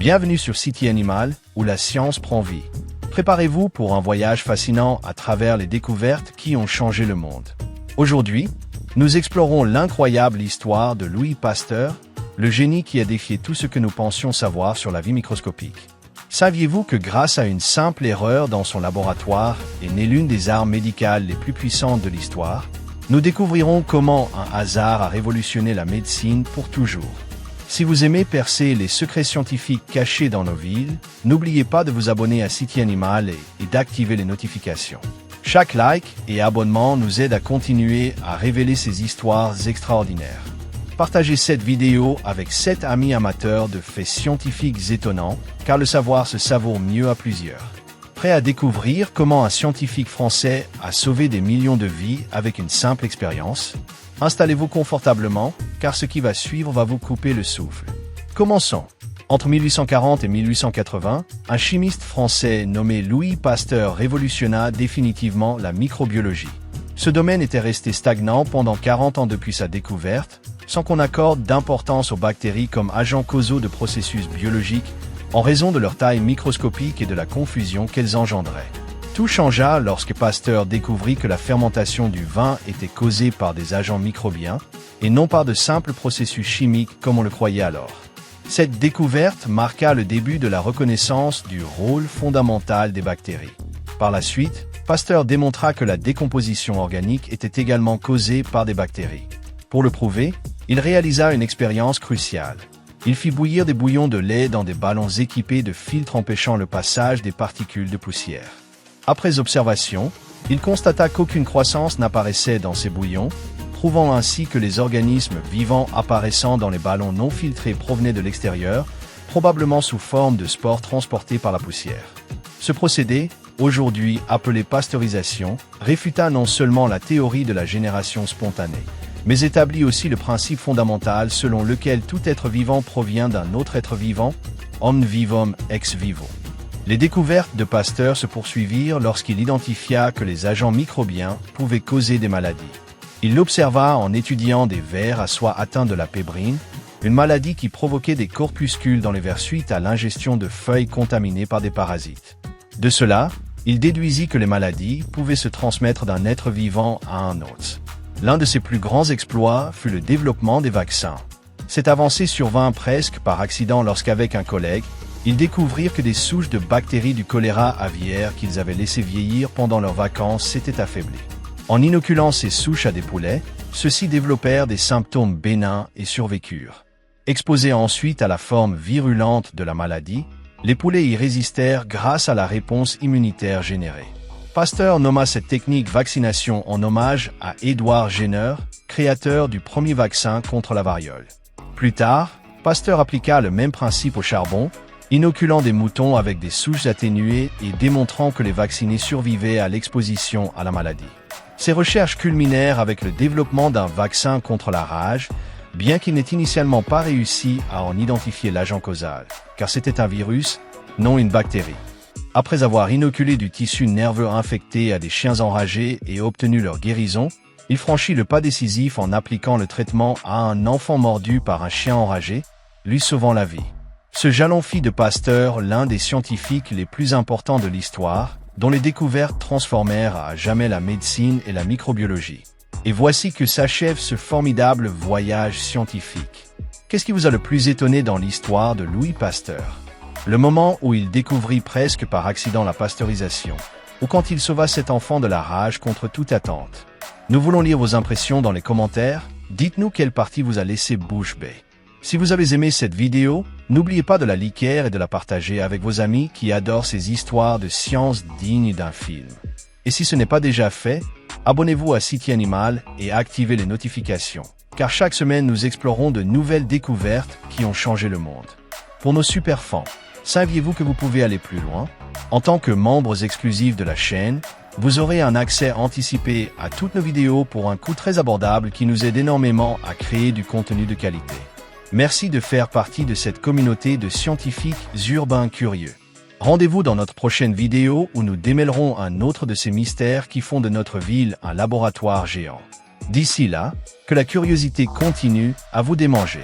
Bienvenue sur City Animal, où la science prend vie. Préparez-vous pour un voyage fascinant à travers les découvertes qui ont changé le monde. Aujourd'hui, nous explorons l'incroyable histoire de Louis Pasteur, le génie qui a défié tout ce que nous pensions savoir sur la vie microscopique. Saviez-vous que grâce à une simple erreur dans son laboratoire est née l'une des armes médicales les plus puissantes de l'histoire? Nous découvrirons comment un hasard a révolutionné la médecine pour toujours. Si vous aimez percer les secrets scientifiques cachés dans nos villes, n'oubliez pas de vous abonner à City Animal et d'activer les notifications. Chaque like et abonnement nous aide à continuer à révéler ces histoires extraordinaires. Partagez cette vidéo avec 7 amis amateurs de faits scientifiques étonnants, car le savoir se savoure mieux à plusieurs. Prêt à découvrir comment un scientifique français a sauvé des millions de vies avec une simple expérience? Installez-vous confortablement, car ce qui va suivre va vous couper le souffle. Commençons. Entre 1840 et 1880, un chimiste français nommé Louis Pasteur révolutionna définitivement la microbiologie. Ce domaine était resté stagnant pendant 40 ans depuis sa découverte, sans qu'on accorde d'importance aux bactéries comme agents causaux de processus biologiques, en raison de leur taille microscopique et de la confusion qu'elles engendraient. Tout changea lorsque Pasteur découvrit que la fermentation du vin était causée par des agents microbiens, et non par de simples processus chimiques comme on le croyait alors. Cette découverte marqua le début de la reconnaissance du rôle fondamental des bactéries. Par la suite, Pasteur démontra que la décomposition organique était également causée par des bactéries. Pour le prouver, il réalisa une expérience cruciale. Il fit bouillir des bouillons de lait dans des ballons équipés de filtres empêchant le passage des particules de poussière. Après observation, il constata qu'aucune croissance n'apparaissait dans ces bouillons, prouvant ainsi que les organismes vivants apparaissant dans les ballons non filtrés provenaient de l'extérieur, probablement sous forme de spores transportés par la poussière. Ce procédé, aujourd'hui appelé pasteurisation, réfuta non seulement la théorie de la génération spontanée, mais établit aussi le principe fondamental selon lequel tout être vivant provient d'un autre être vivant, omne vivum ex vivo. Les découvertes de Pasteur se poursuivirent lorsqu'il identifia que les agents microbiens pouvaient causer des maladies. Il l'observa en étudiant des vers à soie atteints de la pébrine, une maladie qui provoquait des corpuscules dans les vers suite à l'ingestion de feuilles contaminées par des parasites. De cela, il déduisit que les maladies pouvaient se transmettre d'un être vivant à un autre. L'un de ses plus grands exploits fut le développement des vaccins. Cette avancée survint presque par accident lorsqu'avec un collègue, ils découvrirent que des souches de bactéries du choléra aviaire qu'ils avaient laissées vieillir pendant leurs vacances s'étaient affaiblies. En inoculant ces souches à des poulets, ceux-ci développèrent des symptômes bénins et survécurent. Exposés ensuite à la forme virulente de la maladie, les poulets y résistèrent grâce à la réponse immunitaire générée. Pasteur nomma cette technique vaccination en hommage à Édouard Jenner, créateur du premier vaccin contre la variole. Plus tard, Pasteur appliqua le même principe au charbon, inoculant des moutons avec des souches atténuées et démontrant que les vaccinés survivaient à l'exposition à la maladie. Ces recherches culminèrent avec le développement d'un vaccin contre la rage, bien qu'il n'ait initialement pas réussi à en identifier l'agent causal, car c'était un virus, non une bactérie. Après avoir inoculé du tissu nerveux infecté à des chiens enragés et obtenu leur guérison, il franchit le pas décisif en appliquant le traitement à un enfant mordu par un chien enragé, lui sauvant la vie. Ce jalon fit de Pasteur l'un des scientifiques les plus importants de l'histoire, dont les découvertes transformèrent à jamais la médecine et la microbiologie. Et voici que s'achève ce formidable voyage scientifique. Qu'est-ce qui vous a le plus étonné dans l'histoire de Louis Pasteur? Le moment où il découvrit presque par accident la pasteurisation, ou quand il sauva cet enfant de la rage contre toute attente. Nous voulons lire vos impressions dans les commentaires, dites-nous quelle partie vous a laissé bouche bée. Si vous avez aimé cette vidéo, n'oubliez pas de la liker et de la partager avec vos amis qui adorent ces histoires de science dignes d'un film. Et si ce n'est pas déjà fait, abonnez-vous à City Animal et activez les notifications, car chaque semaine nous explorons de nouvelles découvertes qui ont changé le monde. Pour nos super fans, saviez-vous que vous pouvez aller plus loin? En tant que membres exclusifs de la chaîne, vous aurez un accès anticipé à toutes nos vidéos pour un coût très abordable qui nous aide énormément à créer du contenu de qualité. Merci de faire partie de cette communauté de scientifiques urbains curieux. Rendez-vous dans notre prochaine vidéo où nous démêlerons un autre de ces mystères qui font de notre ville un laboratoire géant. D'ici là, que la curiosité continue à vous démanger.